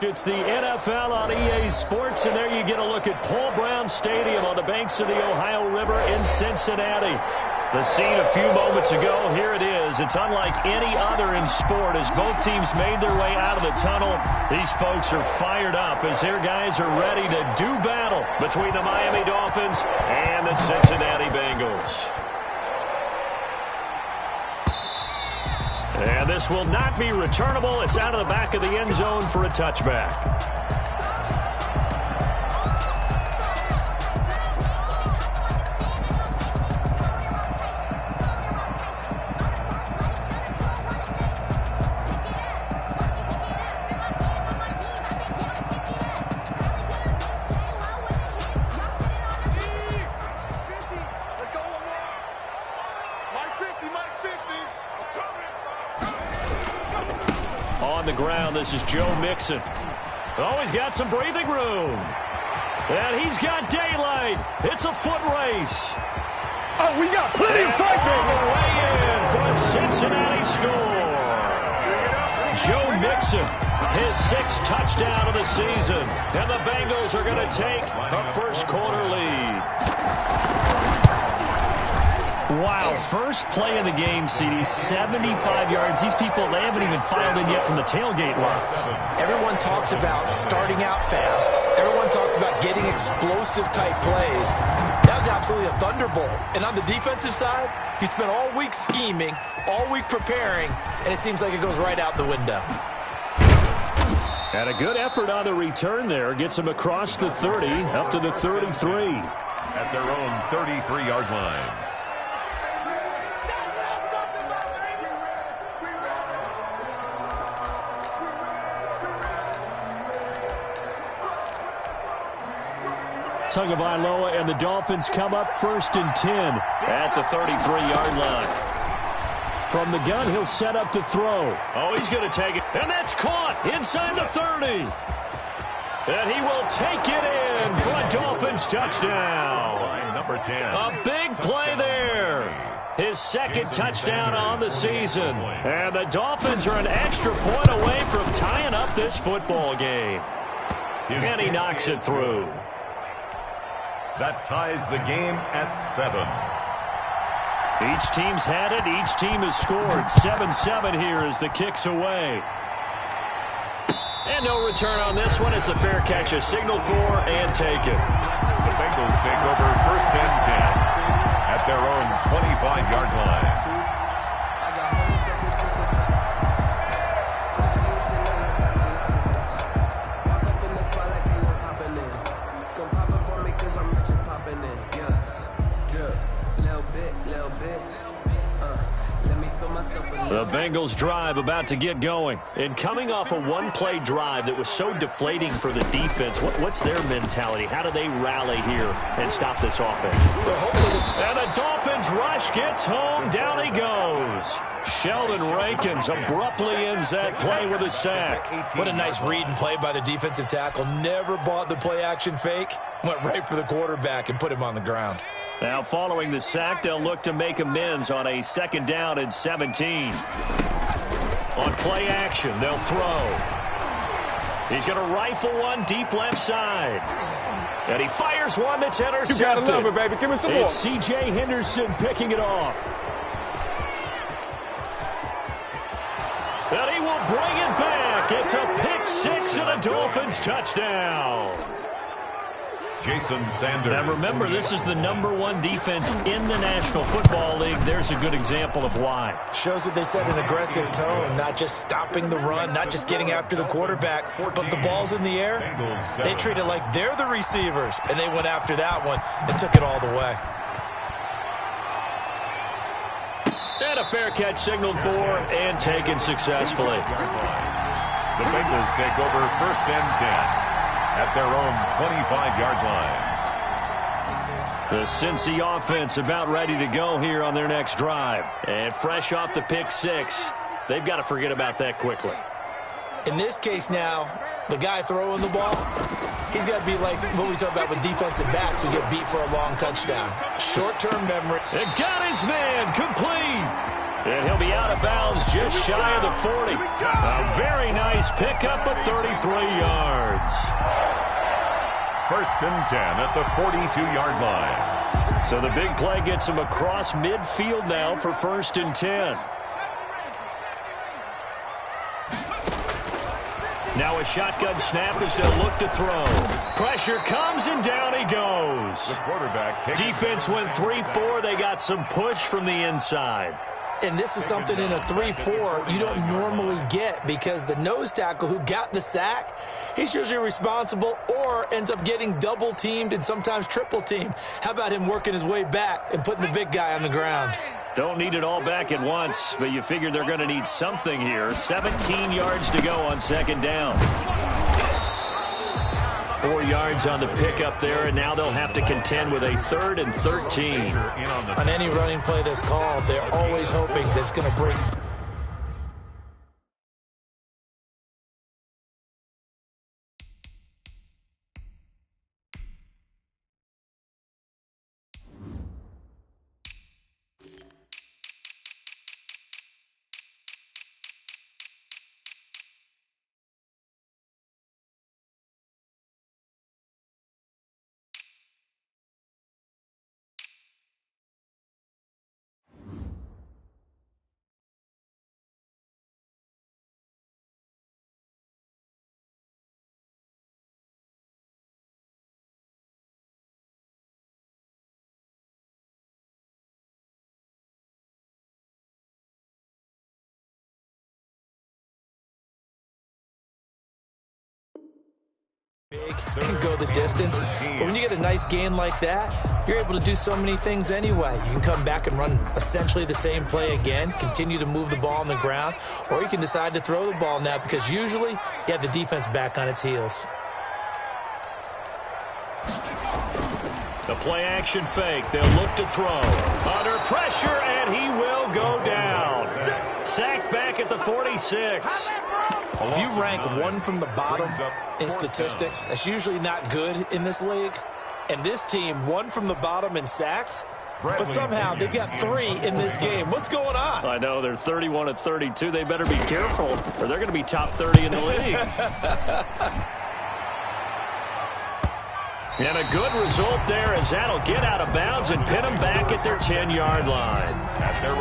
It's the NFL on EA Sports, and there you get a look at Paul Brown Stadium on the banks of the Ohio River in Cincinnati. The scene a few moments ago, here it is. It's unlike any other in sport as both teams made their way out of the tunnel. These folks are fired up as their guys are ready to do battle between the Miami Dolphins and the Cincinnati Bengals. And this will not be returnable. It's out of the back of the end zone for a touchback. On the ground, this is Joe Mixon. Oh, he's got some breathing room. And he's got daylight. It's a foot race. Oh, we got plenty of fight, baby. All the way in for a Cincinnati score. Joe Mixon, his 6th touchdown of the season. And the Bengals are going to take a first-quarter lead. Wow, first play of the game, CD, 75 yards. These people, they haven't even filed in yet from the tailgate lot. Everyone talks about starting out fast. Everyone talks about getting explosive-type plays. That was absolutely a thunderbolt. And on the defensive side, he spent all week scheming, all week preparing, and it seems like it goes right out the window. And a good effort on the return there. Gets him across the 30, up to the 33. At their own 33-yard line. Tagovailoa and the Dolphins come up 1st and 10 at the 33-yard line. From the gun, he'll set up to throw. Oh, he's going to take it. And that's caught inside the 30. And he will take it in for a Dolphins touchdown. Number 10. A big play there. His 2nd touchdown on the season. And the Dolphins are an extra point away from tying up this football game. And he knocks it through. That ties the game at 7. Each team's had it. Each team has scored. 7-7 here as the kick's away. And no return on this one as the fair catch is signaled for and taken. The Bengals take over 1st and 10 at their own 25-yard line. The Bengals drive about to get going. And coming off a one-play drive that was so deflating for the defense, what's their mentality? How do they rally here and stop this offense? And the Dolphins rush gets home. Down he goes. Sheldon Rankins abruptly ends that play with a sack. What a nice read and play by the defensive tackle. Never bought the play-action fake. Went right for the quarterback and put him on the ground. Now following the sack, they'll look to make amends on a 2nd down and 17. On play action, they'll throw. He's going to rifle one deep left side. And he fires one that's intercepted. You gotta love it, baby. Give me some more. It's C.J. Henderson picking it off. And he will bring it back. It's a pick 6 and a Dolphins touchdown. Jason Sanders. Now remember, this is the #1 defense in the National Football League. There's a good example of why. Shows that they set an aggressive tone, not just stopping the run, not just getting after the quarterback, but the ball's in the air. They treat it like they're the receivers, and they went after that one and took it all the way. And a fair catch signaled for and taken successfully. The Bengals take over 1st and 10. At their own 25-yard line. The Cincy offense about ready to go here on their next drive. And fresh off the pick 6, they've got to forget about that quickly. In this case now, the guy throwing the ball, he's got to be like what we talk about with defensive backs who get beat for a long touchdown. Short-term memory. And got his man complete. And he'll be out of bounds just shy of the 40. A very nice pickup of 33 yards. 1st and 10 at the 42-yard line. So the big play gets him across midfield now for 1st and 10. Now a shotgun snap as they'll look to throw. Pressure comes and down he goes. The quarterback takes Defense went 3-4. They got some push from the inside. And this is something in a 3-4 you don't normally get because the nose tackle who got the sack, he's usually responsible or ends up getting double-teamed and sometimes triple-teamed. How about him working his way back and putting the big guy on the ground? Don't need it all back at once, but you figure they're going to need something here. 17 yards to go on 2nd down. 4 yards on the pickup there, and now they'll have to contend with a 3rd and 13. On any running play that's called, they're always hoping that it's going to break. Can go the distance, but when you get a nice gain like that, you're able to do so many things anyway. You can come back and run essentially the same play again, continue to move the ball on the ground, or you can decide to throw the ball now because usually you have the defense back on its heels. The play action fake. They'll look to throw. Under pressure, and he will go down. Sacked back at the 46. If you rank one from the bottom in statistics, that's usually not good in this league. And this team, one from the bottom in sacks, but somehow they've got 3 in this game. What's going on? I know, they're 31 of 32. They better be careful, or they're going to be top 30 in the league. And a good result there as that'll get out of bounds and pin them back at their 10-yard line.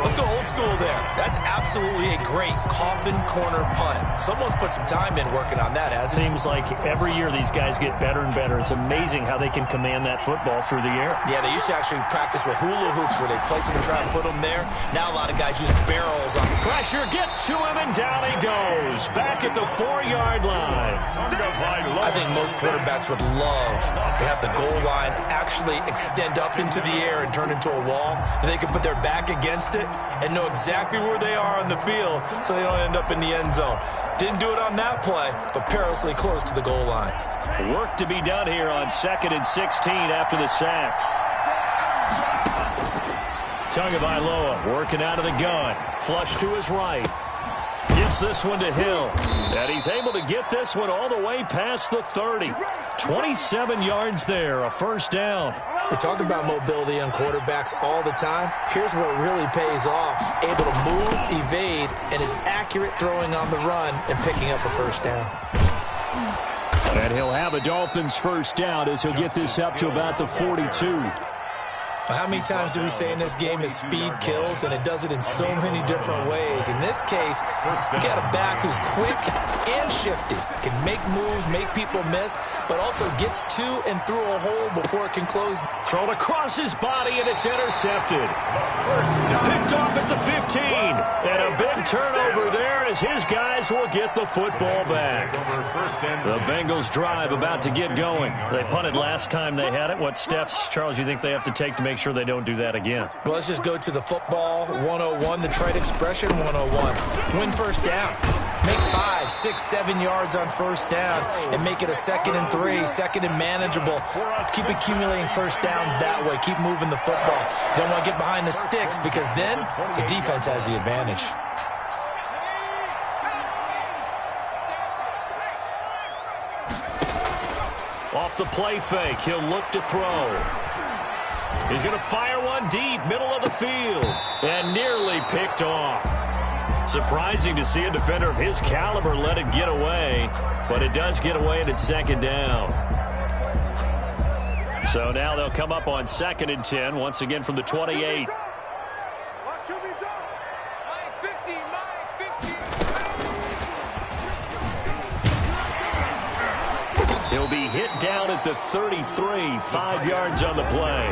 Let's go old school there. That's absolutely a great coffin corner punt. Someone's put some time in working on that, hasn't it? Seems like every year these guys get better and better. It's amazing how they can command that football through the air. Yeah, they used to actually practice with hula hoops where they place them and try and put them there. Now a lot of guys use barrels on the pressure gets to him, and down he goes. Back at the 4-yard line. I think most quarterbacks would love to have the goal line actually extend up into the air and turn into a wall, and they can put their back against it and know exactly where they are on the field so they don't end up in the end zone. Didn't do it on that play, but perilously close to the goal line. Work to be done here on 2nd and 16 after the sack. Tagovailoa working out of the gun. Flush to his right. Gets this one to Hill. And he's able to get this one all the way past the 30. 27 yards there, a 1st down. They talk about mobility on quarterbacks all the time. Here's where it really pays off. Able to move, evade, and is accurate throwing on the run and picking up a 1st down. And he'll have a Dolphins 1st down as he'll get this up to about the 42. How many times do we say in this game that speed kills, and it does it in so many different ways? In this case, you got a back who's quick and shifty, can make moves, make people miss, but also gets to and through a hole before it can close. Thrown across his body, and it's intercepted. Picked off at the 15, and a big turnover there as his guys will get the football back. The Bengals drive about to get going. They punted last time they had it. What steps, Charles, you think they have to take to make sure they don't do that again? Well, let's just go to the football 101, the trade expression 101. Win 1st down. Make 5, 6, 7 yards on 1st down and make it a 2nd and 3, 2nd and manageable. Keep accumulating 1st downs that way. Keep moving the football. You don't want to get behind the sticks because then the defense has the advantage. Off the play fake, he'll look to throw. He's going to fire one deep, middle of the field, and nearly picked off. Surprising to see a defender of his caliber let it get away, but it does get away and it's second down. So now they'll come up on 2nd and 10, once again from the 28. He'll be hit down at the 33, 5 yards on the play.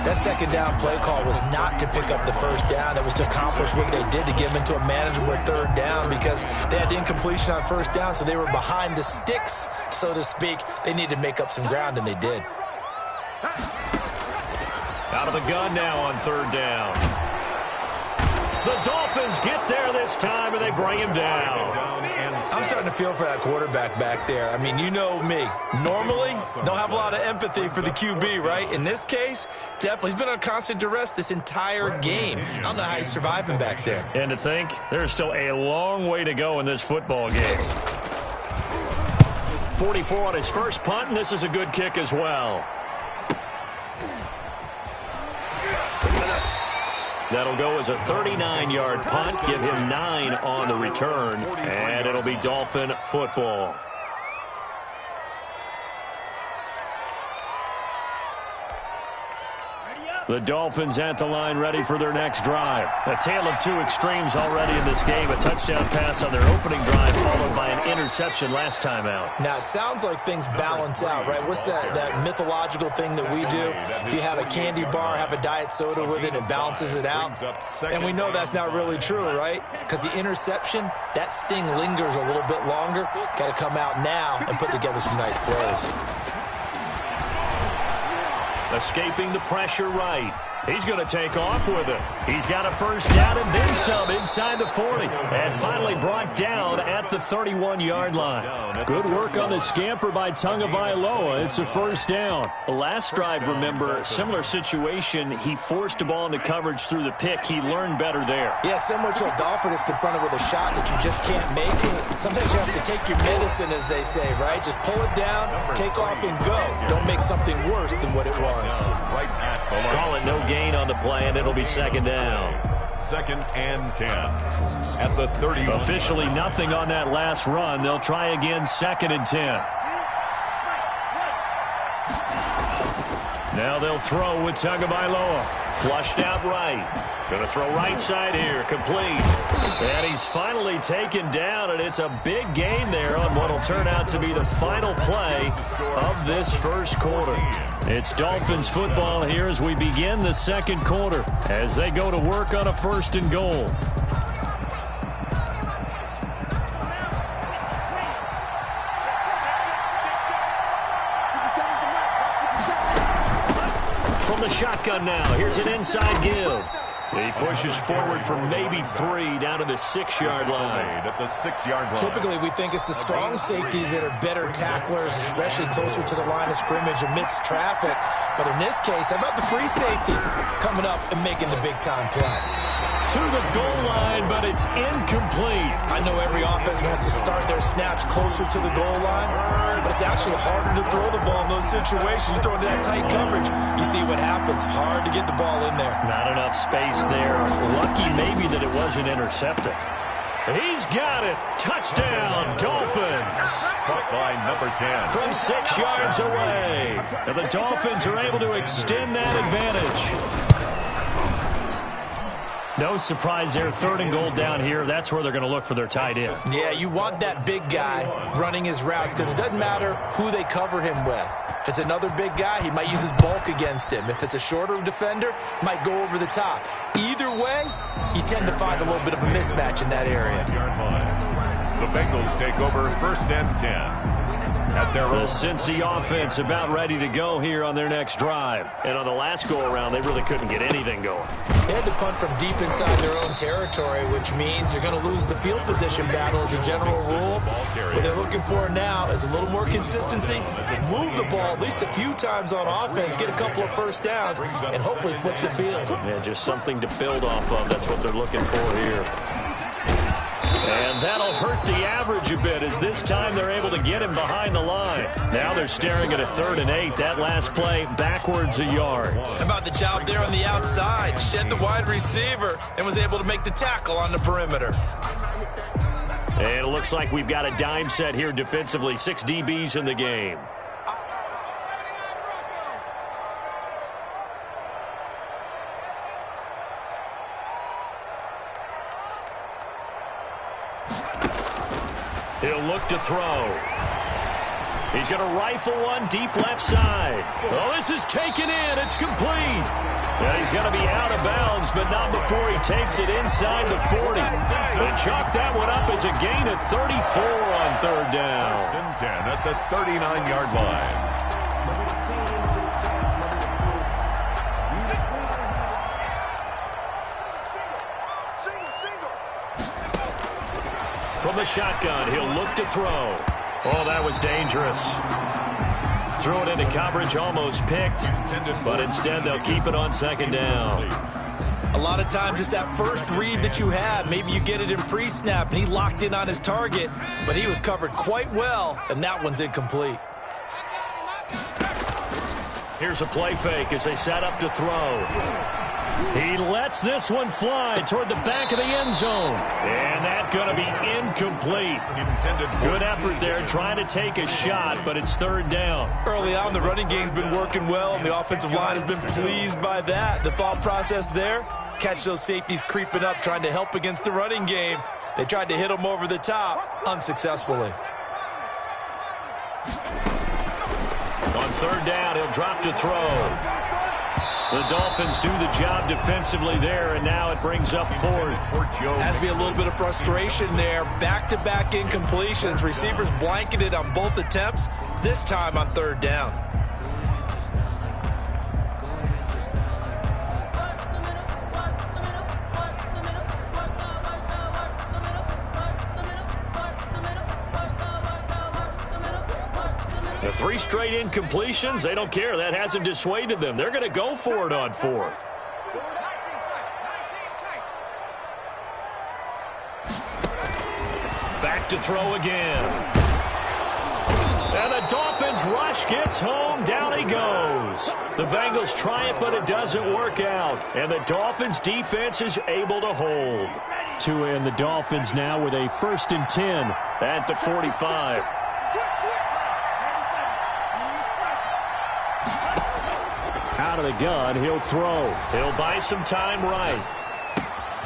That second down play call was not to pick up the first down. It was to accomplish what they did to get them into a manageable third down because they had incompletion on first down, so they were behind the sticks, so to speak. They needed to make up some ground, and they did. Out of the gun now on 3rd down. The Dolphins get there this time, and they bring him down. I'm starting to feel for that quarterback back there. I mean, you know me. Normally, don't have a lot of empathy for the QB, right? In this case, definitely. He's been on constant duress this entire game. I don't know how he's surviving back there. And to think, there's still a long way to go in this football game. 44 on his first punt, and this is a good kick as well. That'll go as a 39-yard punt, give him 9 on the return, and it'll be Dolphin football. The Dolphins at the line ready for their next drive. A tale of two extremes already in this game. A touchdown pass on their opening drive followed by an interception last time out. Now, it sounds like things balance out, right? What's that mythological thing that we do? If you have a candy bar, have a diet soda with it, it balances it out. And we know that's not really true, right? Because the interception, that sting lingers a little bit longer. Got to come out now and put together some nice plays. Escaping the pressure right. He's going to take off with it. He's got a first down and then some inside the 40. And finally brought down at the 31-yard line. Good work on the scamper by Tagovailoa. It's a first down. The last drive, remember, similar situation. He forced the ball into coverage through the pick. He learned better there. Yeah, similar to a Dolphin is confronted with a shot that you just can't make. Sometimes you have to take your medicine, as they say, right? Just pull it down, take off, and go. Don't make something worse than what it was. Call it no gain on the play, and it'll be second down. 2nd and 10 at the 30. Officially nothing on that last run. They'll try again 2nd and 10. Now they'll throw with Tagovailoa. Flushed out right. Going to throw right side here. Complete. And he's finally taken down, and it's a big gain there on what will turn out to be the final play of this first quarter. It's Dolphins football here as we begin the second quarter as they go to work on a 1st and goal. From the shotgun now, here's an inside give. He pushes forward for maybe 3 down to the 6-yard line. At the 6-yard line. Typically, we think it's the strong safeties that are better tacklers, especially closer to the line of scrimmage amidst traffic. But in this case, how about the free safety coming up and making the big-time play? To the goal line, but it's incomplete. I know every offense wants to start their snaps closer to the goal line, but it's actually harder to throw the ball in those situations. You throw into that tight coverage, you see what happens. Hard to get the ball in there. Not enough space there. Lucky maybe that it wasn't intercepted. He's got it. Touchdown, Dolphins. Caught by number 10. From 6 yards away. And the Dolphins are able to extend that advantage. No surprise there. 3rd and goal down here. That's where they're going to look for their tight end. Yeah, you want that big guy running his routes because it doesn't matter who they cover him with. If it's another big guy, he might use his bulk against him. If it's a shorter defender, he might go over the top. Either way, you tend to find a little bit of a mismatch in that area. The Bengals take over 1st and 10. At their The Cincy offense about ready to go here on their next drive. And on the last go-around, they really couldn't get anything going. They had to punt from deep inside their own territory, which means they're going to lose the field position battle as a general rule. What they're looking for now is a little more consistency, move the ball at least a few times on offense, get a couple of first downs, and hopefully flip the field. Yeah, just something to build off of. That's what they're looking for here. And that'll hurt the average a bit as this time they're able to get him behind the line. Now they're staring at a 3rd and 8. That last play backwards a yard. How about the job there on the outside? Shed the wide receiver and was able to make the tackle on the perimeter. And it looks like we've got a dime set here defensively. 6 DBs in the game. He'll look to throw. He's going to rifle one deep left side. Oh, this is taken in. It's complete. Yeah, he's going to be out of bounds, but not before he takes it inside the 40. And chalk that one up as a gain of 34 on 3rd down. 10 at the 39-yard line. From the shotgun, he'll look to throw. Oh, that was dangerous. Threw it into coverage, almost picked, but instead they'll keep it on 2nd down. A lot of times it's that first read that you have. Maybe you get it in pre-snap, and he locked in on his target, but he was covered quite well, and that one's incomplete. Here's a play fake as they set up to throw. He lets this one fly toward the back of the end zone. And that's going to be incomplete. Good effort there trying to take a shot, but it's 3rd down. Early on, the running game's been working well, and the offensive line has been pleased by that. The thought process there, catch those safeties creeping up, trying to help against the running game. They tried to hit him over the top, unsuccessfully. On 3rd down, he'll drop to throw. The Dolphins do the job defensively there, and now it brings up 4th. Has to be a little bit of frustration there. Back-to-back incompletions. Receivers blanketed on both attempts, this time on 3rd down. The 3 straight incompletions, they don't care. That hasn't dissuaded them. They're going to go for it on 4th. Back to throw again. And the Dolphins rush gets home. Down he goes. The Bengals try it, but it doesn't work out. And the Dolphins defense is able to hold. And the Dolphins now with a 1st and 10 at the 45. Out of the gun, he'll throw. He'll buy some time right.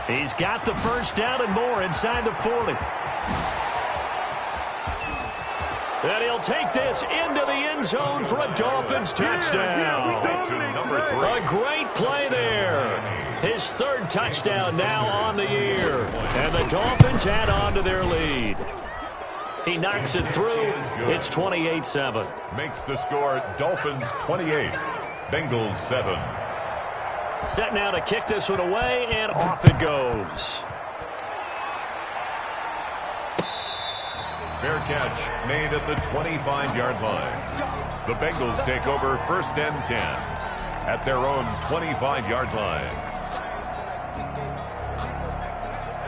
He's got the 1st down and more inside the 40. And he'll take this into the end zone for a Dolphins touchdown. A great play there. His 3rd touchdown now on the year. And the Dolphins add on to their lead. He knocks it through. It's 28-7. Makes the score Dolphins 28. Bengals 7. Set now to kick this one away, and off it goes. Fair catch made at the 25-yard line. The Bengals take over 1st and 10 at their own 25-yard line.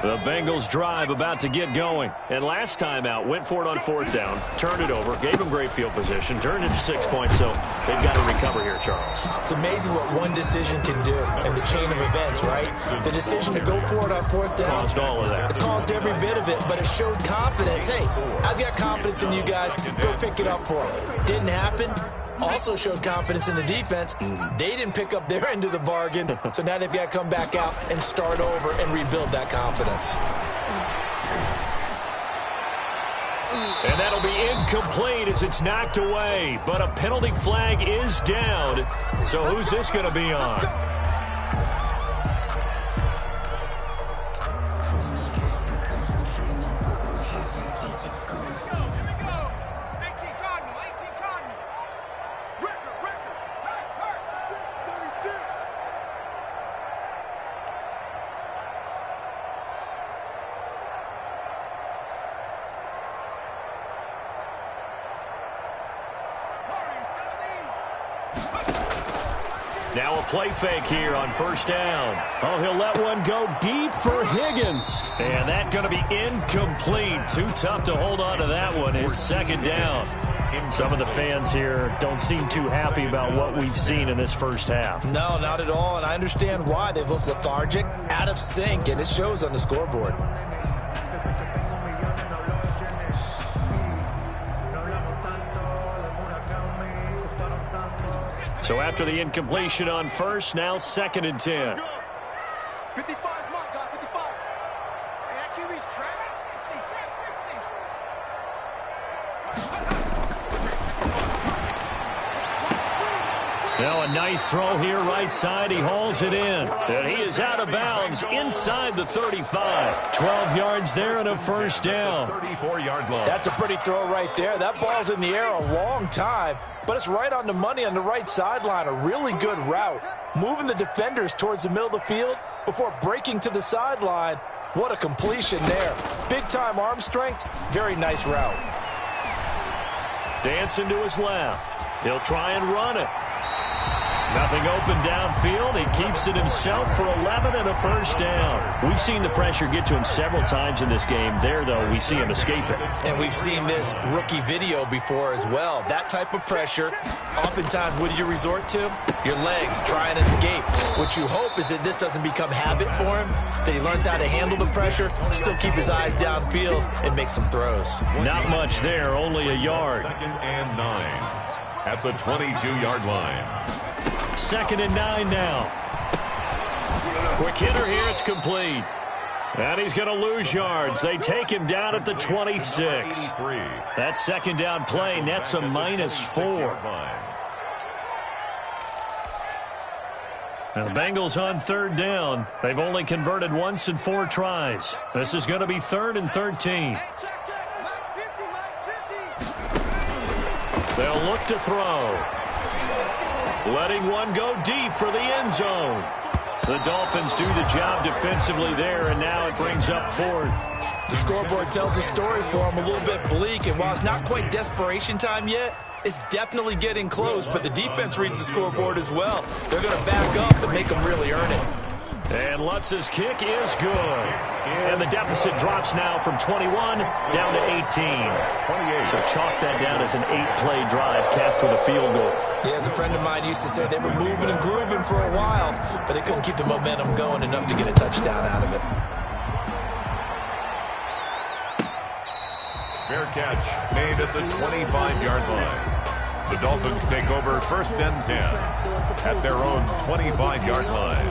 The Bengals drive about to get going. And last time out, went for it on 4th down, turned it over, gave them great field position, turned it to 6 points, so they've got to recover here, Charles. It's amazing what one decision can do in the chain of events, right? The decision to go for it on 4th down. Caused all of that. It caused every bit of it, but it showed confidence. Hey, I've got confidence in you guys. Go pick it up for them. Didn't happen. Also showed confidence in the defense. They didn't pick up their end of the bargain, so now they've got to come back out and start over and rebuild that confidence. And that'll be incomplete as it's knocked away, but a penalty flag is down. So who's this going to be on? Now a play fake here on first down. Oh, he'll let one go deep for Higgins. And that's going to be incomplete. Too tough to hold on to that one. It's second down. Some of the fans here don't seem too happy about what we've seen in this first half. No, not at all, and I understand why. They've looked lethargic, out of sync, and it shows on the scoreboard. So after the incompletion on first, now second and 10. 55 is my guy, 55. Hey, that QB's trapped. Now a nice throw here right side. He hauls it in. And he is out of bounds inside the 35. 12 yards there and a first down. 34-yard line. That's a pretty throw right there. That ball's in the air a long time, but it's right on the money on the right sideline. A really good route. Moving the defenders towards the middle of the field before breaking to the sideline. What a completion there. Big-time arm strength. Very nice route. Dancing to his left. He'll try and run it. Nothing open downfield. He keeps it himself for 11 and a first down. We've seen the pressure get to him several times in this game. There, though, we see him escape it. And we've seen this rookie video before as well. That type of pressure, oftentimes, what do you resort to? Your legs, try and escape. What you hope is that this doesn't become habit for him, that he learns how to handle the pressure, still keep his eyes downfield, and make some throws. Not much there, only a yard. Second and 9 at the 22-yard line. Second and 9 now. Quick hitter here, it's complete. And he's going to lose yards. They take him down at the 26. That second down play nets a -4. And the Bengals on third down. They've only converted once in 4 tries. This is going to be 3rd and 13. They'll look to throw. Letting one go deep for the end zone. The Dolphins do the job defensively there, and now it brings up 4th. The scoreboard tells the story for him, a little bit bleak, and while it's not quite desperation time yet, it's definitely getting close, but the defense reads the scoreboard as well. They're going to back up and make them really earn it. And Lutz's kick is good. And the deficit drops now from 21 down to 18. 28. So chalk that down as an 8-play drive capped with a field goal. Yeah, as a friend of mine used to say, they were moving and grooving for a while, but they couldn't keep the momentum going enough to get a touchdown out of it. Fair catch made at the 25-yard line. The Dolphins take over 1st and 10 at their own 25-yard line.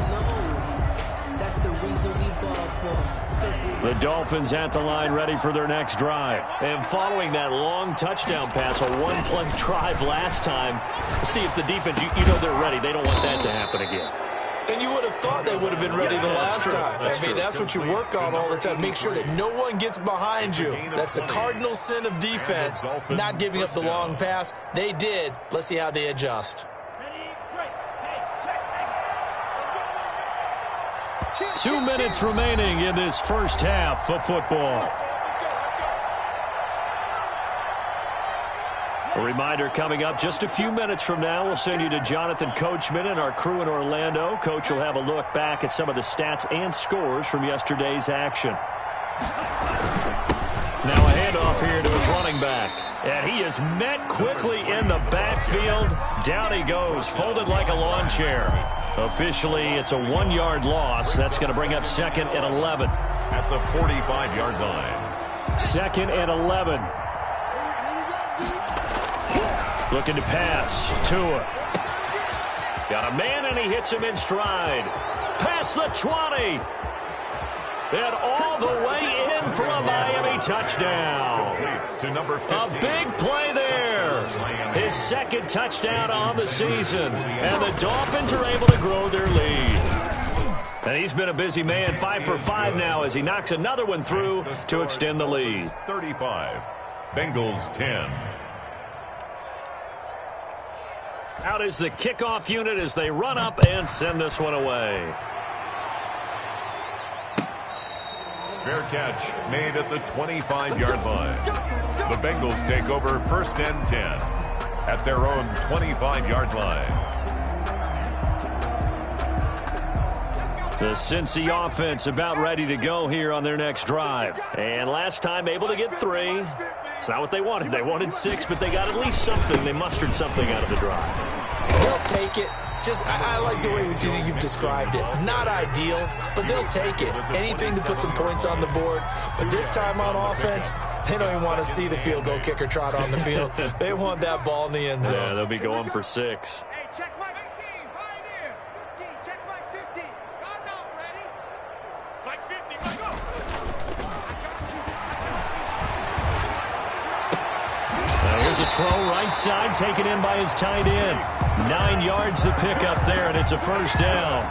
The Dolphins at the line ready for their next drive. And following that long touchdown pass, a one-play drive last time, see if the defense, you know they're ready. They don't want that to happen again. And you would have thought they would have been ready the last time. That's what you work on all the time. Make sure that no one gets behind you. That's the cardinal sin of defense, not giving up the long pass. They did. Let's see how they adjust. 2 minutes remaining in this first half of football. A reminder coming up just a few minutes from now. We'll send you to Jonathan Coachman and our crew in Orlando. Coach will have a look back at some of the stats and scores from yesterday's action. Now a handoff here to his running back. And he is met quickly in the backfield. Down he goes, folded like a lawn chair. Officially, it's a 1-yard loss. That's going to bring up 2nd and 11. At the 45-yard line. 2nd and 11. Looking to pass. Tua. Got a man, and he hits him in stride. Past the 20. And all the way in for a Miami touchdown. To number 15. A big play there. His 2nd touchdown on the season. And the Dolphins are able to grow their lead. And he's been a busy man, 5 for 5 now as he knocks another one through to extend the lead. 35. Bengals 10. Out is the kickoff unit as they run up and send this one away. Fair catch made at the 25-yard line. The Bengals take over 1st and 10 at their own 25-yard line. The Cincy offense about ready to go here on their next drive. And last time able to get 3. It's not what they wanted. They wanted 6, but they got at least something. They mustered something out of the drive. They'll take it. I like the way you've described it. Not ideal, but they'll take it. Anything to put some points on the board. But this time on offense, they don't even want to see the field goal kicker trot on the field. They want that ball in the end zone. Yeah, they'll be going for 6. Hey, check Mike 18, right here. 15, check Mike 15. God now, ready? Mike 50, Mike, go. Here's a throw right side taken in by his tight end. 9 yards to pick up there, and it's a first down.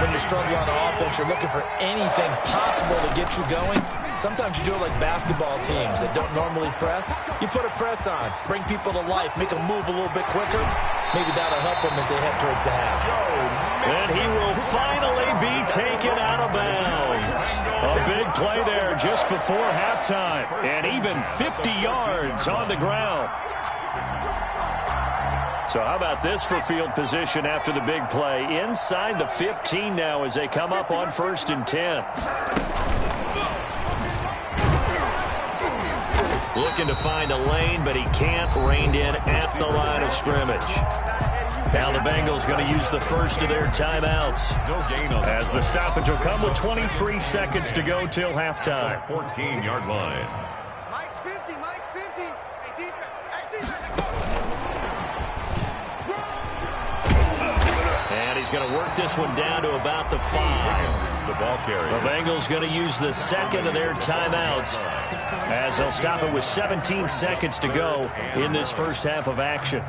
When you're struggling on offense, you're looking for anything possible to get you going. Sometimes you do it like basketball teams that don't normally press. You put a press on, bring people to life, make them move a little bit quicker. Maybe that'll help them as they head towards the half. And he will finally be taken out of bounds. A big play there just before halftime. And even 50 yards on the ground. So how about this for field position after the big play? Inside the 15 now as they come up on 1st and 10. Looking to find a lane, but he can't. Reined in at the line of scrimmage. Now the Bengals going to use the first of their timeouts. As the stoppage will come with 23 seconds to go till halftime. 14-yard line. Mike's 50, Mike's 50. Hey, defense. Hey, defense. And he's going to work this one down to about the 5. The ball carrier. The Bengals going to use the second of their timeouts as they'll stop it with 17 seconds to go in this first half of action.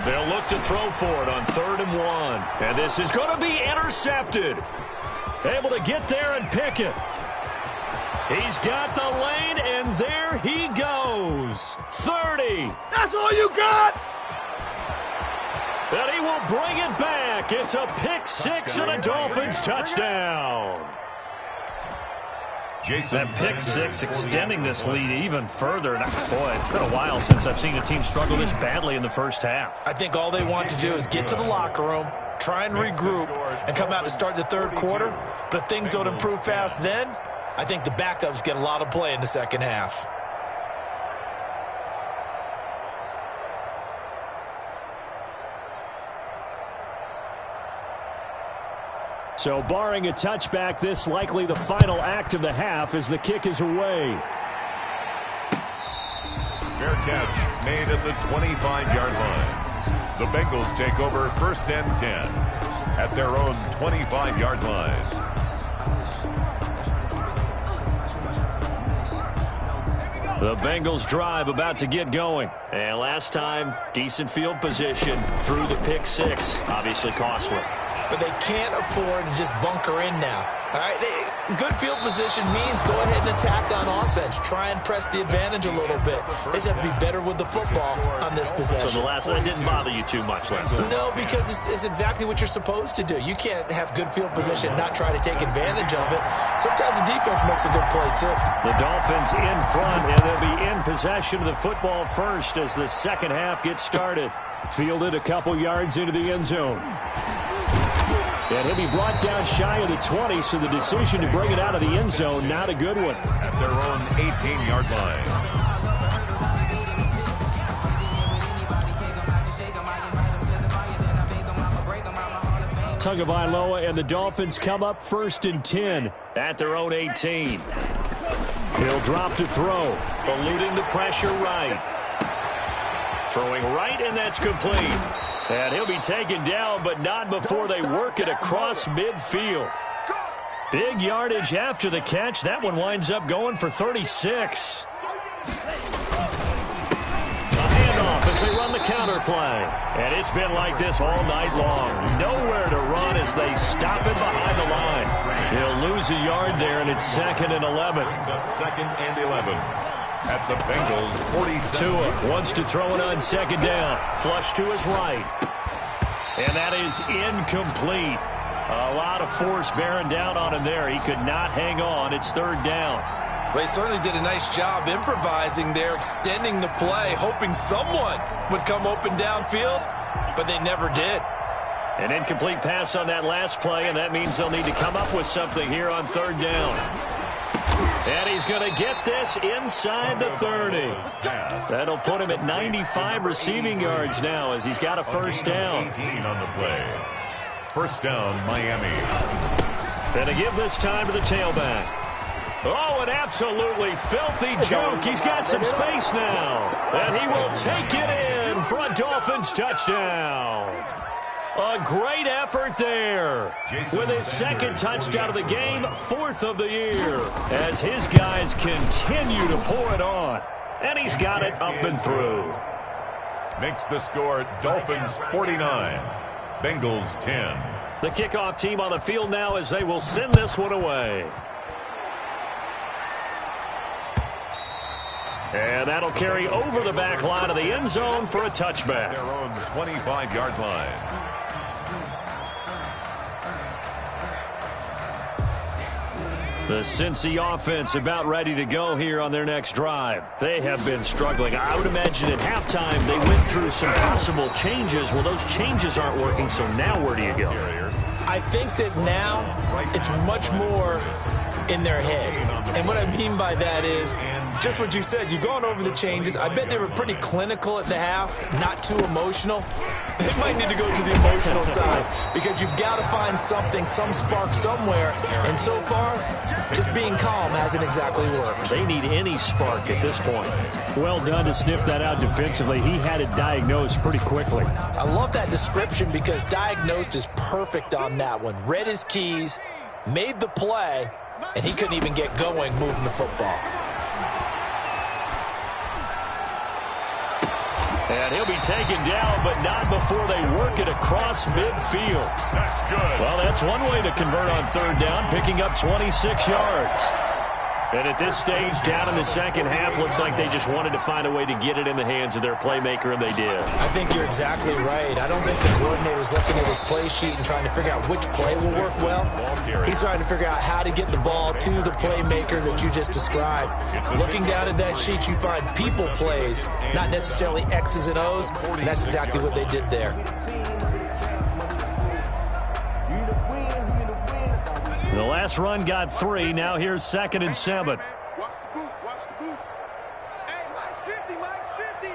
They'll look to throw for it on 3rd and 1. And this is going to be intercepted. Able to get there and pick it. He's got the lane, and there he goes. 30. That's all you got? And he will bring it back. It's a pick 6 and a Dolphins touchdown. That pick 6 extending this lead even further. And boy, it's been a while since I've seen a team struggle this badly in the first half. I think all they want to do is get to the locker room, try and regroup, and come out to start the third quarter. But if things don't improve fast then, I think the backups get a lot of play in the second half. So barring a touchback, this likely the final act of the half as the kick is away. Fair catch made at the 25-yard line. The Bengals take over 1st and 10 at their own 25-yard line. The Bengals drive about to get going. And last time, decent field position through the pick 6. Obviously costly. But they can't afford to just bunker in now. All right, good field position means go ahead and attack on offense. Try and press the advantage a little bit. They just have to be better with the football on this possession. So the last one didn't bother you too much last time? No, because it's exactly what you're supposed to do. You can't have good field position and not try to take advantage of it. Sometimes the defense makes a good play, too. The Dolphins in front, and they'll be in possession of the football first as the second half gets started. Fielded a couple yards into the end zone. And he'll be brought down shy of the 20, so the decision to bring it out of the end zone, not a good one. At their own 18-yard line. Tagovailoa and the Dolphins come up 1st and 10 at their own 18. He'll drop to throw, eluding the pressure right. Throwing right, and that's complete. And he'll be taken down, but not before they work it across midfield. Big yardage after the catch. That one winds up going for 36. A handoff as they run the counter play. And it's been like this all night long. Nowhere to run as they stop him behind the line. He'll lose a yard there, and it's 2nd and 11. 2nd and 11. at the Bengals' 47. Tua wants to throw it on second down. Flush to his right. And that is incomplete. A lot of force bearing down on him there. He could not hang on. It's third down. Well, he certainly did a nice job improvising there, extending the play, hoping someone would come open downfield, but they never did. An incomplete pass on that last play, and that means they'll need to come up with something here on third down. And he's going to get this inside the 30. That'll put him at 95 receiving yards now as he's got a first down. 18 on the play. First down, Miami. And to give this time to the tailback. Oh, an absolutely filthy juke. He's got some space now. And he will take it in for a Dolphins touchdown. A great effort there. With his second touchdown of the game, fourth of the year. As his guys continue to pour it on. And he's got it up and through. Makes the score Dolphins 49, Bengals 10. The kickoff team on the field now as they will send this one away. And that'll carry over the back line of the end zone for a touchback. Their own 25-yard line. The Cincy offense about ready to go here on their next drive. They have been struggling. I would imagine at halftime they went through some possible changes. Well, those changes aren't working, so now where do you go? I think that now it's much more in their head. And what I mean by that is just what you said. You've gone over the changes. I bet they were pretty clinical at the half, not too emotional. They might need to go to the emotional side because you've got to find something, some spark somewhere. And so far, just being calm hasn't exactly worked. They need any spark at this point. Well done to sniff that out defensively. He had it diagnosed pretty quickly. I love that description because diagnosed is perfect on that one. Read his keys, made the play, and he couldn't even get going moving the football. And he'll be taken down, but not before they work it across midfield. That's good. Well, that's one way to convert on third down, picking up 26 yards. And at this stage, down in the second half, looks like they just wanted to find a way to get it in the hands of their playmaker, and they did. I think you're exactly right. I don't think the coordinator's looking at his play sheet and trying to figure out which play will work well. He's trying to figure out how to get the ball to the playmaker that you just described. Looking down at that sheet, you find people plays, not necessarily X's and O's, and that's exactly what they did there. The last run got 3. Now here's 2nd and 7. Watch the boot, watch the boot. Hey, Mike's 50, Mike's 50.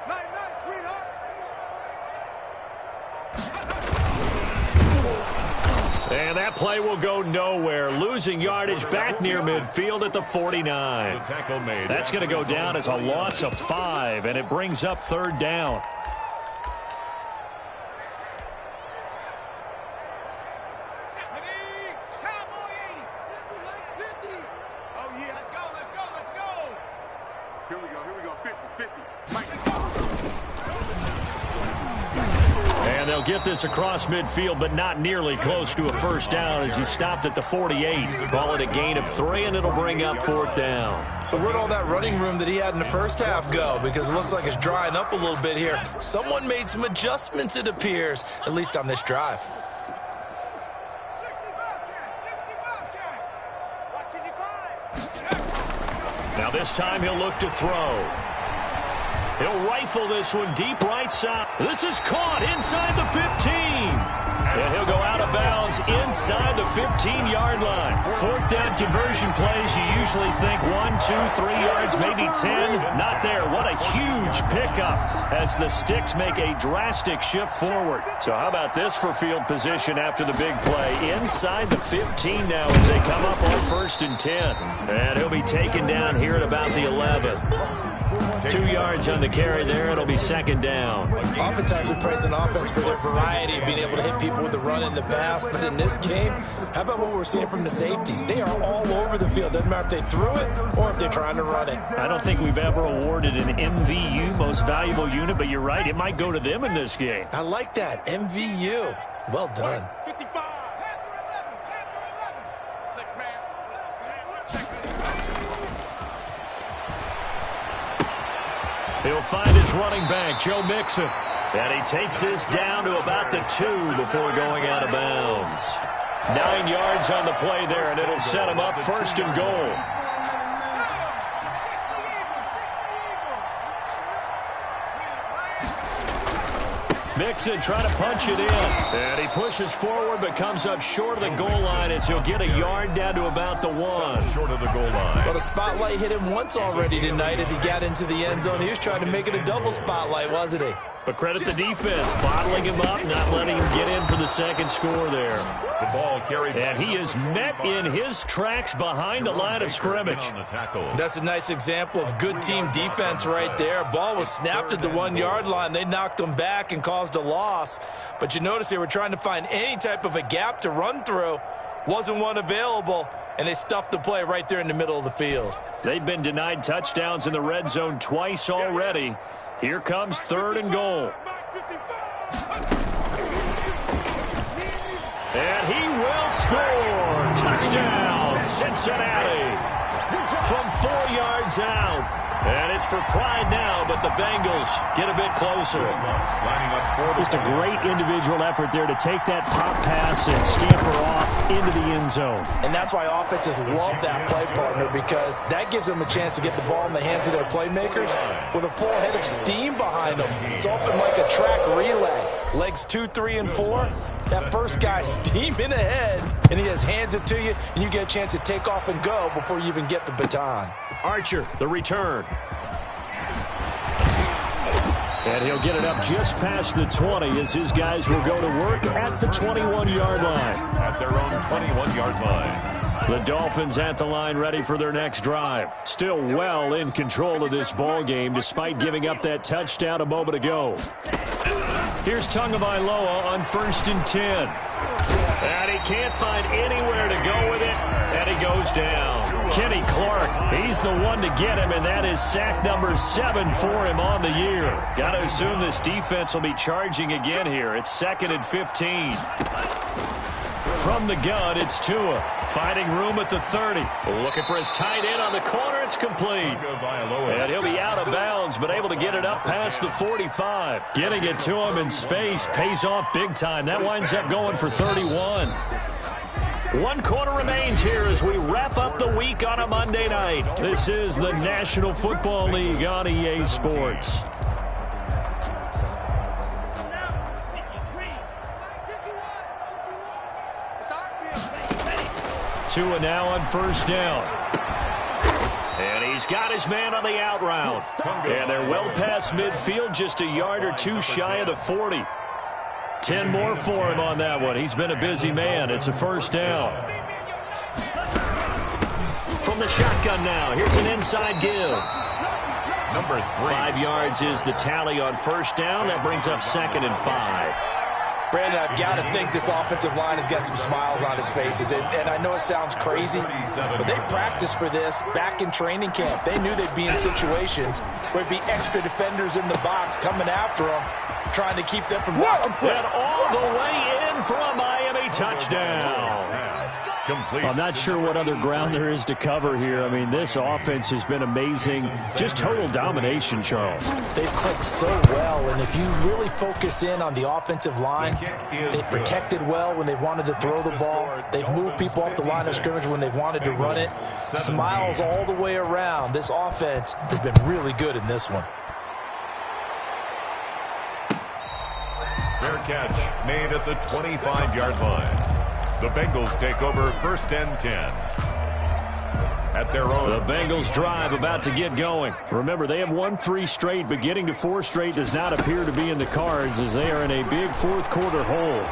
Night, night, sweetheart. And that play will go nowhere. Losing yardage back near midfield at the 49. The tackle made. That's going to go down as a loss of 5, and it brings up third down. And they'll get this across midfield, but not nearly close to a first down as he stopped at the 48. Call it a gain of 3, and it'll bring up fourth down. So where'd all that running room that he had in the first half go? Because it looks like it's drying up a little bit here. Someone made some adjustments, it appears, at least on this drive. Now this time he'll look to throw. He'll rifle this one deep right side. This is caught inside the 15. And he'll go out of bounds inside the 15-yard line. Fourth down conversion plays, you usually think 1, 2, 3 yards, maybe 10. Not there. What a huge pickup as the Sticks make a drastic shift forward. So how about this for field position after the big play? Inside the 15 now as they come up on 1st and 10. And he'll be taken down here at about the 11. 2 yards on the carry there. It'll be 2nd down. Oftentimes we praise an offense for their variety of being able to hit people with the run and the pass. But in this game, how about what we're seeing from the safeties? They are all over the field. Doesn't matter if they threw it or if they're trying to run it. I don't think we've ever awarded an MVU, most valuable unit, but you're right. It might go to them in this game. I like that. MVU. Well done. 55. Panther 11. 6 man. Check. He'll find his running back, Joe Mixon. And he takes this down to about the 2 before going out of bounds. 9 yards on the play there, and it'll set him up 1st and goal. Mixon trying to punch it in. And he pushes forward but comes up short of the goal line as he'll get a yard down to about the 1. Short of the goal line. Well, the spotlight hit him once already tonight as he got into the end zone. He was trying to make it a double spotlight, wasn't he? But credit the defense, bottling him up, not letting him get in for the second score there. The ball carried. And he is met in his tracks behind the line of scrimmage. That's a nice example of good team defense right there. Ball was snapped at the 1 yard line. They knocked him back and caused a loss. But you notice they were trying to find any type of a gap to run through. Wasn't one available, and they stuffed the play right there in the middle of the field. They've been denied touchdowns in the red zone twice already. Here comes 3rd and goal. And he will score. Touchdown, Cincinnati. From 4 yards out. And it's for pride now, but the Bengals get a bit closer. Just a great individual effort there to take that pop pass and scamper off into the end zone. And that's why offenses love that play, partner, because that gives them a chance to get the ball in the hands of their playmakers with a full head of steam behind them. It's often like a track relay. Legs 2, 3, and 4. That first guy steaming ahead, and he just hands it to you, and you get a chance to take off and go before you even get the baton. Archer, the return. And he'll get it up just past the 20 as his guys will go to work at the 21-yard line. At their own 21-yard line. The Dolphins at the line ready for their next drive. Still well in control of this ball game despite giving up that touchdown a moment ago. Here's Tagovailoa on 1st and 10. And he can't find anywhere to go with it, and he goes down. Kenny Clark, he's the one to get him, and that is sack number 7 for him on the year. Got to assume this defense will be charging again here. It's 2nd and 15. From the gun, it's Tua. Finding room at the 30. Looking for his tight end on the corner. It's complete. And he'll be out of bounds, but able to get it up past the 45. Getting it to him in space pays off big time. That winds up going for 31. 1 quarter remains here as we wrap up the week on a Monday night. This is the National Football League on EA Sports. Tua now on 1st down. And he's got his man on the out route. And they're well past midfield, just a yard or 2 shy of the 40. 10 more for him on that one. He's been a busy man. It's a 1st down. From the shotgun now, here's an inside give. Number 3. 5 yards is the tally on 1st down. That brings up 2nd and 5. Brandon, I've got to think this offensive line has got some smiles on its faces. And I know it sounds crazy, but they practiced for this back in training camp. They knew they'd be in situations where there'd be extra defenders in the box coming after them, trying to keep them from walking. And all the way in for a Miami touchdown. Complete. I'm not sure what other ground there is to cover here. I mean, this offense has been amazing. Just total domination, Charles. They've clicked so well, and if you really focus in on the offensive line, they've protected well when they've wanted to throw the ball. They've moved people off the line of scrimmage when they've wanted to run it. Smiles all the way around. This offense has been really good in this one. Fair catch made at the 25-yard line. The Bengals take over 1st and 10. At their own. The Bengals drive about to get going. Remember, they have won 3 straight, but getting to 4 straight does not appear to be in the cards as they are in a big 4th quarter hole.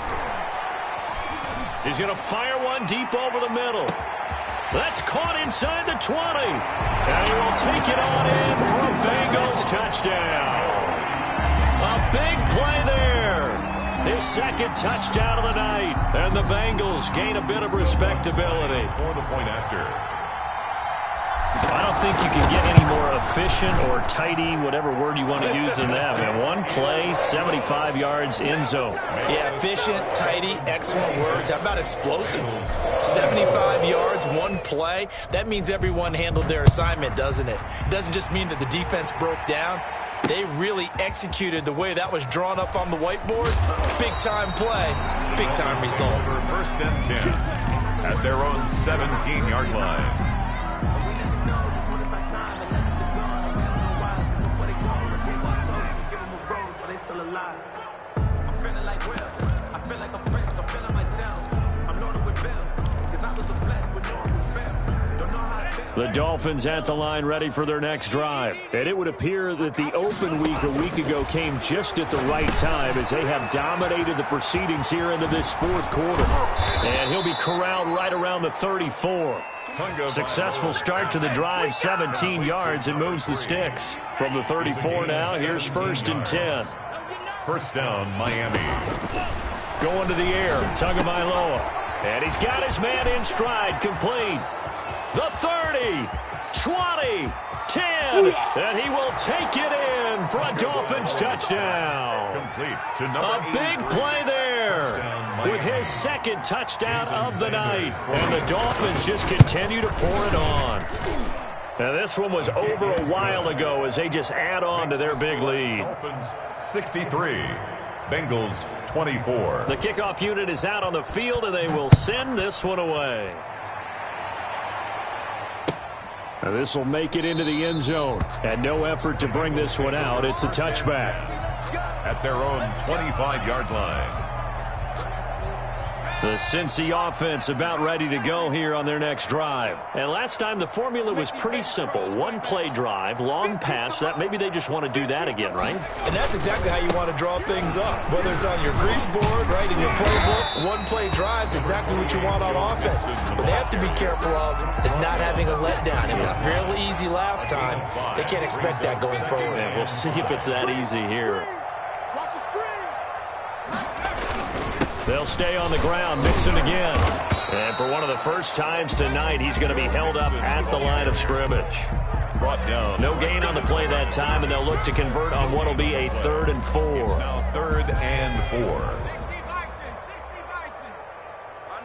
He's going to fire one deep over the middle. That's caught inside the 20. And he will take it on in for a Bengals touchdown. A big play there. His 2nd touchdown of the night. And the Bengals gain a bit of respectability. For the point after. I don't think you can get any more efficient or tidy, whatever word you want to use in that, man. 1 play, 75 yards, end zone. Yeah, efficient, tidy, excellent words. How about explosive? 75 yards, 1 play. That means everyone handled their assignment, doesn't it? It doesn't just mean that the defense broke down. They really executed the way that was drawn up on the whiteboard. Big-time play, big-time result. Over first and 10 at their own 17-yard line. The Dolphins at the line ready for their next drive. And it would appear that the open week a week ago came just at the right time as they have dominated the proceedings here into this fourth quarter. And he'll be corralled right around the 34. Successful start to the drive, 17 yards, and moves the sticks. From the 34 now, here's first and 10. First down, Miami. Going to the air, Tagovailoa. And he's got his man in stride, complete. The 30, 20, 10, and he will take it in for a Dolphins touchdown. Complete to number A big play there with his second touchdown of the night. And the Dolphins just continue to pour it on. Now, this one was over a while ago as they just add on to their big lead. Dolphins 63, Bengals 24. The kickoff unit is out on the field, and they will send this one away. Now this will make it into the end zone. And no effort to bring this one out. It's a touchback. At their own 25-yard line. The Cincy offense about ready to go here on their next drive. And last time the formula was pretty simple. One-play drive, long pass. That maybe they just want to do that again, right? And that's exactly how you want to draw things up. Whether it's on your grease board, right, in your playbook, one-play drive's exactly what you want on offense. What they have to be careful of is not having a letdown. It was fairly easy last time. They can't expect that going forward. And we'll see if it's that easy here. They'll stay on the ground, Mixon again. And for one of the first times tonight, he's going to be held up at the line of scrimmage. Brought down. No gain on the play that time, and they'll look to convert on what will be a 3rd and 4. It's now 3rd and 4. I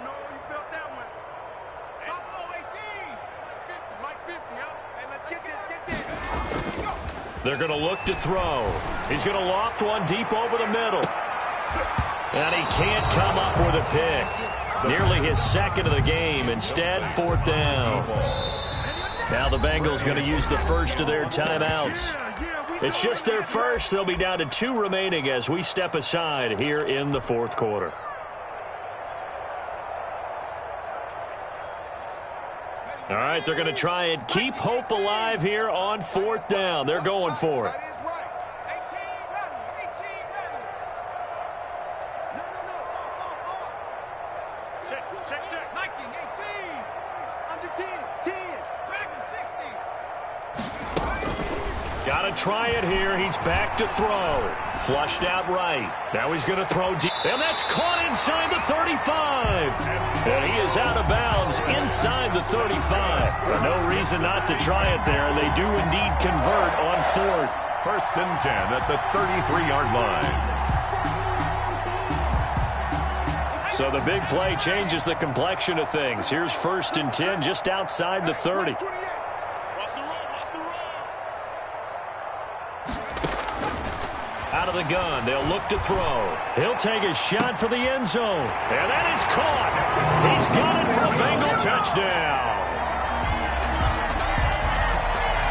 know you felt that one. Buffalo 18. Mike 50, huh? Hey, let's get this, They're going to look to throw. He's going to loft one deep over the middle. And he can't come up with a pick. Nearly his second of the game. Instead, 4th down. Now the Bengals going to use the first of their timeouts. It's just their first. They'll be down to 2 remaining as we step aside here in the fourth quarter. All right, they're going to try and keep hope alive here on 4th down. They're going for it. Got to try it here. He's back to throw. Flushed out right. Now he's going to throw deep. And that's caught inside the 35. And he is out of bounds inside the 35. No reason not to try it there. They do indeed convert on 4th. 1st and 10 at the 33-yard line. So the big play changes the complexion of things. Here's 1st and 10 just outside the 30. Out of the gun, they'll look to throw. He'll take a shot for the end zone. And that is caught. He's got it for a Bengal touchdown.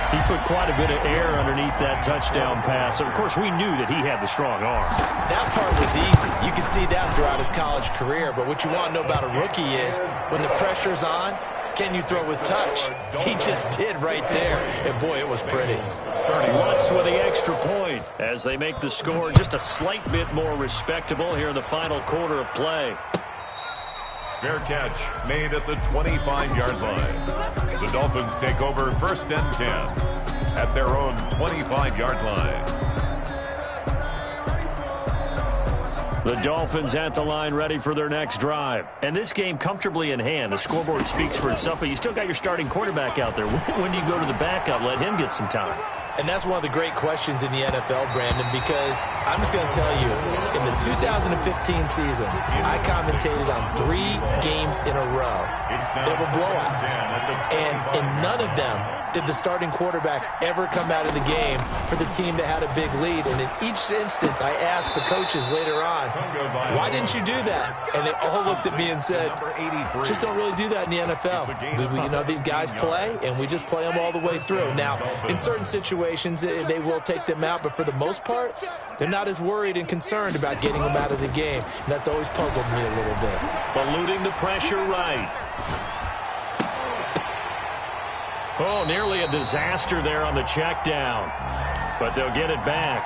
He put quite a bit of air underneath that touchdown pass. Of course, we knew that he had the strong arm. That part was easy. You can see that throughout his college career. But what you want to know about a rookie is when the pressure's on, can you throw with touch? He just did right there. And, boy, it was pretty. Lutz with the extra point as they make the score just a slight bit more respectable here in the final quarter of play. Fair catch made at the 25-yard line. The Dolphins take over 1st and 10 at their own 25-yard line. The Dolphins at the line ready for their next drive. And this game comfortably in hand. The scoreboard speaks for itself, but you still got your starting quarterback out there. When do you go to the backup? Let him get some time. And that's one of the great questions in the NFL, Brandon, because I'm just going to tell you, in the 2015 season, I commentated on 3 games in a row. They were blowouts. And in none of them did the starting quarterback ever come out of the game for the team that had a big lead. And in each instance, I asked the coaches later on, why didn't you do that? And they all looked at me and said, just don't really do that in the NFL. You know, these guys play, and we just play them all the way through. Now, in certain situations, they will take them out, but for the most part, they're not as worried and concerned about getting them out of the game. And that's always puzzled me a little bit. Eluding the pressure right. Oh, nearly a disaster there on the check down, but they'll get it back.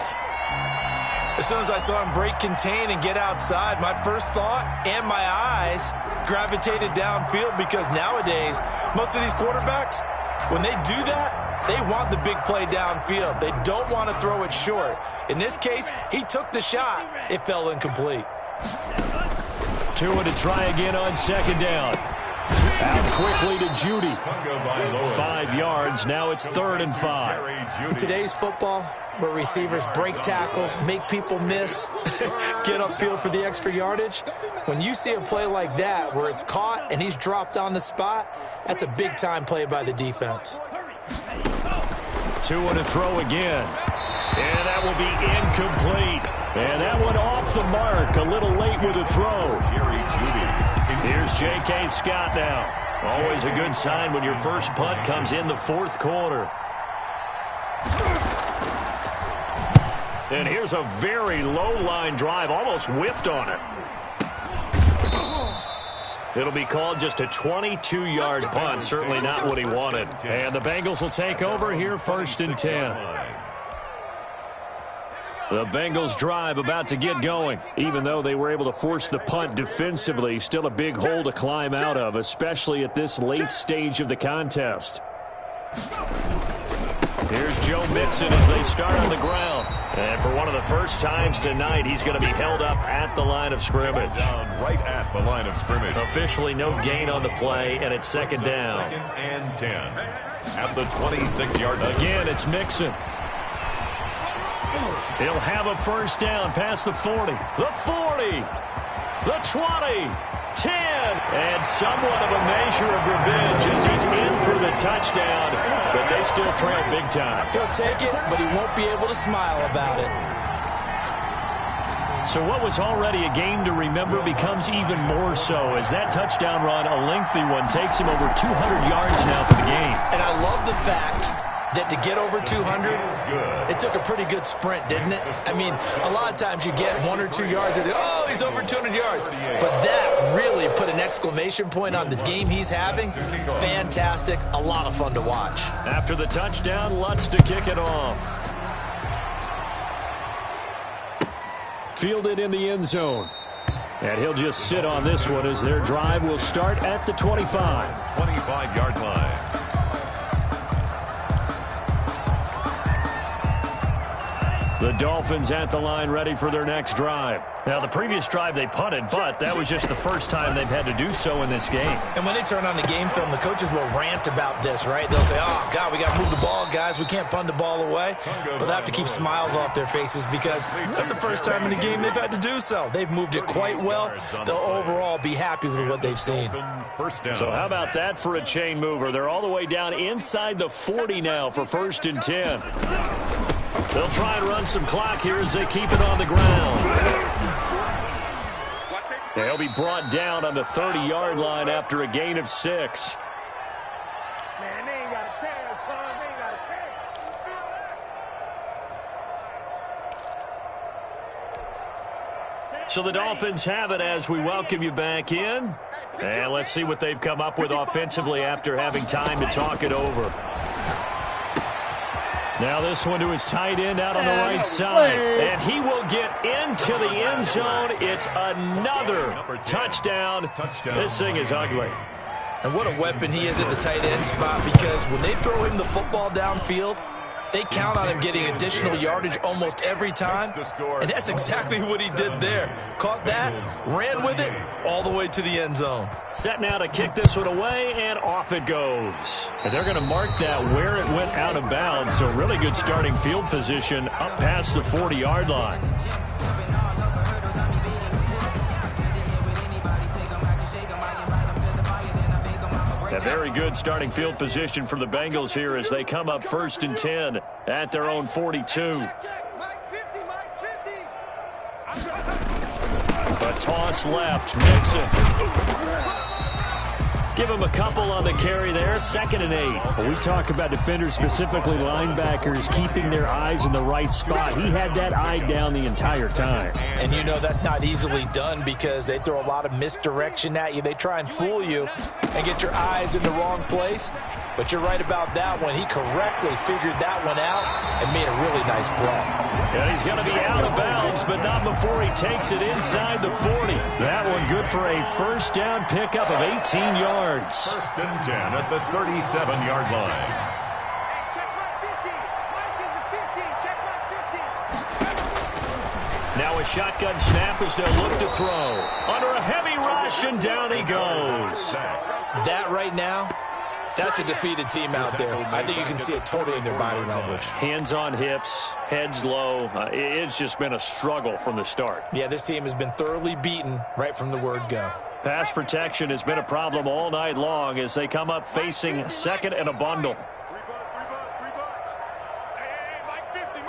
As soon as I saw him break contain and get outside, my first thought and my eyes gravitated downfield, because nowadays, most of these quarterbacks, when they do that, they want the big play downfield. They don't want to throw it short. In this case, he took the shot. It fell incomplete. Tua to try again on second down. Out quickly to Judy. 5 yards. Now it's 3rd and 5. In today's football, where receivers break tackles, make people miss, get upfield for the extra yardage, when you see a play like that where it's caught and he's dropped on the spot, that's a big-time play by the defense. Tua to throw again. And that will be incomplete. And that one off the mark. A little late with the throw. Here's J.K. Scott now. Always a good sign when your first punt comes in the 4th quarter. And here's a very low-line drive. Almost whiffed on it. It'll be called just a 22-yard punt. Certainly not what he wanted. And the Bengals will take over here, 1st and 10. The Bengals drive about to get going. Even though they were able to force the punt defensively, still a big hole to climb out of, especially at this late stage of the contest. Here's Joe Mixon as they start on the ground. And for one of the first times tonight, he's going to be held up at the line of scrimmage. Right at the line of scrimmage. Officially no gain on the play, and it's 2nd down. 2nd and 10 at the 26-yard line. Again, it's Mixon. He'll have a first down past the 40, the 40, the 20, 10, and somewhat of a measure of revenge as he's in for the touchdown, but they still trail big time. He'll take it, but he won't be able to smile about it. So what was already a game to remember becomes even more so as that touchdown run, a lengthy one, takes him over 200 yards now for the game. And I love the fact that to get over 200, it took a pretty good sprint, didn't it? I mean, a lot of times you get 1 or 2 yards and, oh, he's over 200 yards. But that really put an exclamation point on the game he's having. Fantastic. A lot of fun to watch. After the touchdown, Lutz to kick it off. Fielded in the end zone. And he'll just sit on this one as their drive will start at the 25. 25-yard line. The Dolphins at the line ready for their next drive. Now, the previous drive they punted, but that was just the first time they've had to do so in this game. And when they turn on the game film, the coaches will rant about this, right? They'll say, oh, God, we got to move the ball, guys. We can't punt the ball away. But they have to keep smiles off their faces because that's the first time in the game they've had to do so. They've moved it quite well. They'll overall be happy with what they've seen. So how about that for a chain mover? They're all the way down inside the 40 now for 1st and 10. They'll try and run some clock here as they keep it on the ground. They'll be brought down on the 30-yard line after a gain of 6. Man, they ain't got a chance, son. They ain't got a chance. So the Dolphins have it as we welcome you back in. And let's see what they've come up with offensively after having time to talk it over. Now this one to his tight end out on the right side. And he will get into the end zone. It's another touchdown. This thing is ugly. And what a weapon he is at the tight end spot, because when they throw him the football downfield, They count on him getting additional yardage almost every time, and that's exactly what he did there. Caught that, ran with it, all the way to the end zone. Set now to kick this one away, and off it goes. And they're going to mark that where it went out of bounds, so really good starting field position up past the 40-yard line. A very good starting field position for the Bengals here as they come up 1st and 10 at their own 42. A toss left, Mixon. Give him a couple on the carry there, 2nd and 8. Well, we talk about defenders, specifically linebackers, keeping their eyes in the right spot. He had that eye down the entire time. And you know that's not easily done because they throw a lot of misdirection at you. They try and fool you and get your eyes in the wrong place. But you're right about that one. He correctly figured that one out and made a really nice play. And he's going to be out of bounds, but not before he takes it inside the 40. That one good for a first down pickup of 18 yards. 1st and 10 at the 37-yard line. Check my 50. Mike is a 50. Check my 50. Now a shotgun snap as they'll look to throw. Under a heavy rush, and down he goes. That right now, that's a defeated team out there. I think you can see it totally in their body language. Hands on hips, heads low. It's just been a struggle from the start. Yeah, this team has been thoroughly beaten right from the word go. Pass protection has been a problem all night long as they come up facing 2nd and a bundle. Three bus. Hey, Mike 50.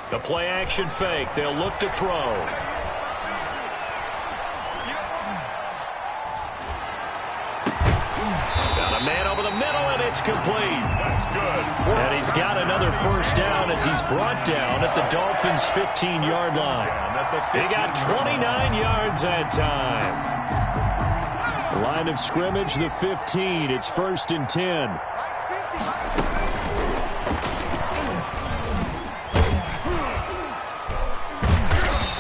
The play action fake. They'll look to throw. Got a man over the middle, and it's complete. That's good. And he's got another first down as he's brought down at the Dolphins' 15-yard line. He got 29 yards that time. Line of scrimmage, the 15. It's 1st and 10. Mike's 50.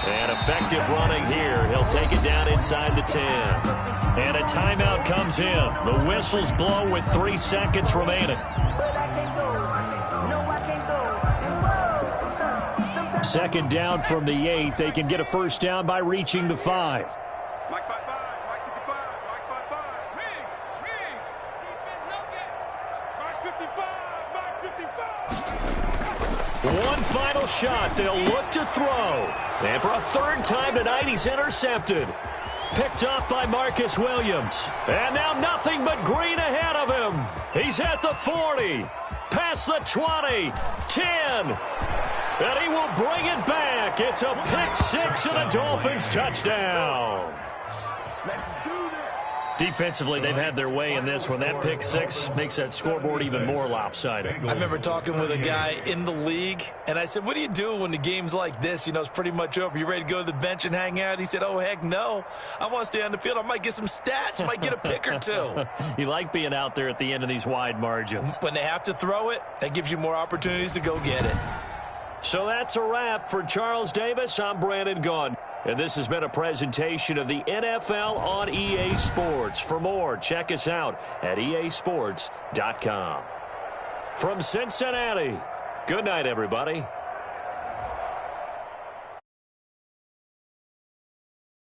And effective running here. He'll take it down inside the 10. And a timeout comes in. The whistles blow with 3 seconds remaining. 2nd down from the 8. They can get a first down by reaching the 5. Mike 55. Mike 55. Mike 55. Riggs. Defense no get. Mike 55. Mike 55. One final shot. They'll look to throw. And for a 3rd time tonight, he's intercepted. Picked up by Marcus Williams. And now nothing but green ahead of him. He's at the 40. Past the 20. 10. And he will bring it back. It's a pick 6 and a Dolphins touchdown. Defensively, they've had their way in this one. That pick 6 makes that scoreboard even more lopsided. I remember talking with a guy in the league, and I said, what do you do when the game's like this? You know, it's pretty much over. You ready to go to the bench and hang out? He said, oh, heck no. I want to stay on the field. I might get some stats. Might get a pick or two. You like being out there at the end of these wide margins. When they have to throw it, that gives you more opportunities to go get it. So that's a wrap for Charles Davis. I'm Brandon Gunn. And this has been a presentation of the NFL on EA Sports. For more, check us out at easports.com. From Cincinnati, good night, everybody.